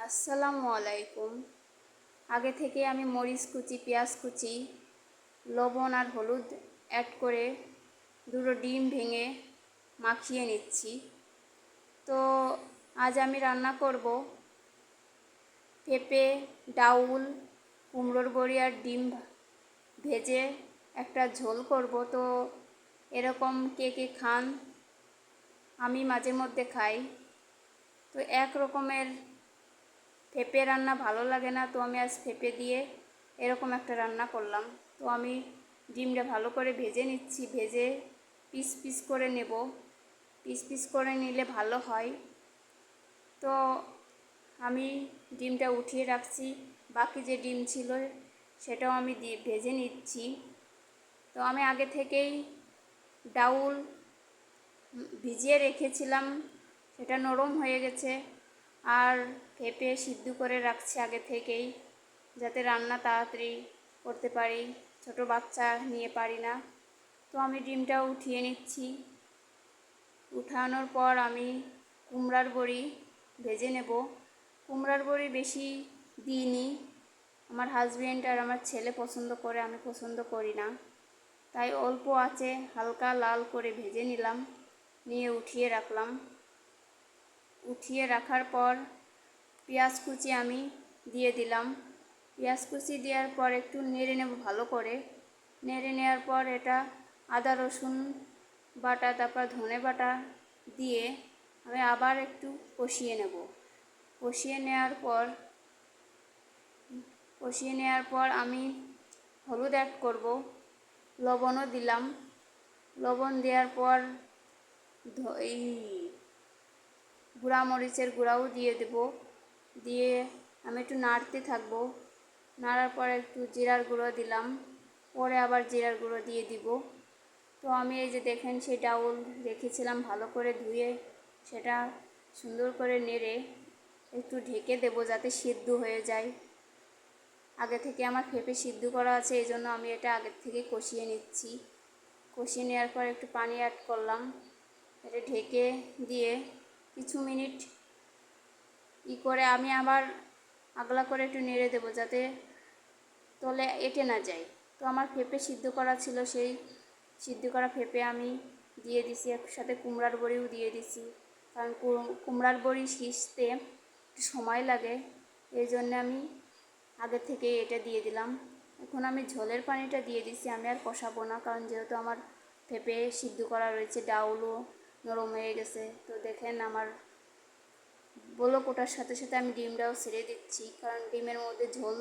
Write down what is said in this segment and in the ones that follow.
আসসালামু আলাইকুম। আগে থেকে আমি মরিচ কুচি, পেঁয়াজ কুচি, লবণ আর হলুদ অ্যাড করে দুটো ডিম ভেঙে মাখিয়ে নিচ্ছি। তো আজ আমি রান্না করব পেঁপে, ডাউল, কুমড়োর বড়ি আর ডিম ভেজে একটা ঝোল করব। তো এরকম কে কে খান? আমি মাঝে মধ্যে খাই। তো এক রকমের পেঁপে রান্না ভালো লাগে না, তো আমি আজ পেঁপে দিয়ে এরকম একটা রান্না করলাম। তো আমি ডিমটা ভালো করে ভেজে নিচ্ছি, ভেজে পিস পিস করে নেব। পিস পিস করে নিলে ভালো হয়। তো আমি ডিমটা উঠিয়ে রাখছি, বাকি যে ডিম ছিল সেটাও আমি ভেজে নিচ্ছি। তো আমি আগে থেকেই ডাউল ভিজিয়ে রেখেছিলাম, সেটা নরম হয়ে গেছে। আর পেঁপে সিদ্ধ করে রাখছি আগে থেকেই, যাতে রান্না তাড়াতাড়ি করতে পারি, ছোট বাচ্চা নিয়ে পারি না। তো আমি ডিমটা উঠিয়ে নিচ্ছি। উঠানোর পর আমি কুমড়ার বড়ি ভেজে নেব। কুমড়ার বড়ি বেশি দিইনি, আমার হাজব্যান্ড আর আমার ছেলে পছন্দ করে, আমি পছন্দ করি না। তাই অল্প আঁচে হালকা লাল করে ভেজে নিলাম, নিয়ে উঠিয়ে রাখলাম। উঠিয়ে রাখার পর পেঁয়াজ কুচি আমি দিয়ে দিলাম। পেঁয়াজ কুচি দেওয়ার পর একটু নেড়ে নেব ভালো করে। নেড়ে নেওয়ার পর এটা আদা রসুন বাটা, তারপর ধনে বাটা দিয়ে আমি আবার একটু কষিয়ে নেব। কষিয়ে নেওয়ার পর আমি হলুদ অ্যাড করব, লবণও দিলাম। লবণ দেওয়ার পর এই গুঁড়া মরিচের গুঁড়াও দিয়ে দেব। দিয়ে আমি একটু নাড়তে থাকবো। নাড়ার পর একটু জিরার গুঁড়ো দিলাম, পরে আবার জিরার গুঁড়ো দিয়ে দিব। তো আমি এই যে দেখেন সেই ডাউল রেখেছিলাম ভালো করে ধুয়ে, সেটা সুন্দর করে নেড়ে একটু ঢেকে দেবো যাতে সিদ্ধ হয়ে যায়। আগে থেকে আমার পেঁপে সিদ্ধ করা আছে, এই জন্য আমি এটা আগের থেকে কষিয়ে নিচ্ছি। কষিয়ে নেওয়ার পর একটু পানি অ্যাড করলাম। এটা ঢেকে দিয়ে কিছু মিনিট করে আমি আবার আগলা করে একটু নেড়ে দেবো যাতে তলে এঁটে না যায়। তো আমার পেঁপে সিদ্ধ করা ছিল, সেই সিদ্ধ করা পেঁপে আমি দিয়ে দিছি, একসাথে কুমড়ার বড়িও দিয়ে দিছি। কারণ কুমড়ার বড়ি সিজতে একটু সময় লাগে, এই জন্য আমি আগে থেকে এটা দিয়ে দিলাম। এখন আমি ঝোলের পানিটা দিয়ে দিছি, আমি আর কষাবো না, কারণ যেহেতু আমার পেঁপে সিদ্ধ করা রয়েছে, ডাউলও নরম হয়ে গেছে। তো দেখেন আমার বলক ওঠার সাথে সাথে আমি ডিমটাও ছেড়ে দিচ্ছি, কারণ ডিমের মধ্যে ঝোল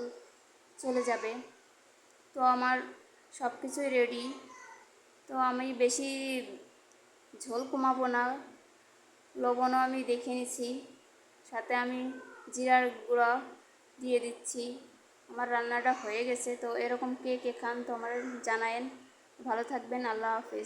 চলে যাবে। তো আমার সব কিছুই রেডি। তো আমি বেশি ঝোল কমাবো না, লবণও আমি দেখে নিছি, সাথে আমি জিরার গুঁড়া দিয়ে দিচ্ছি। আমার রান্নাটা হয়ে গেছে। তো এরকম কে কে খান তো আমার জানায়েন। ভালো থাকবেন, আল্লাহ হাফেজ।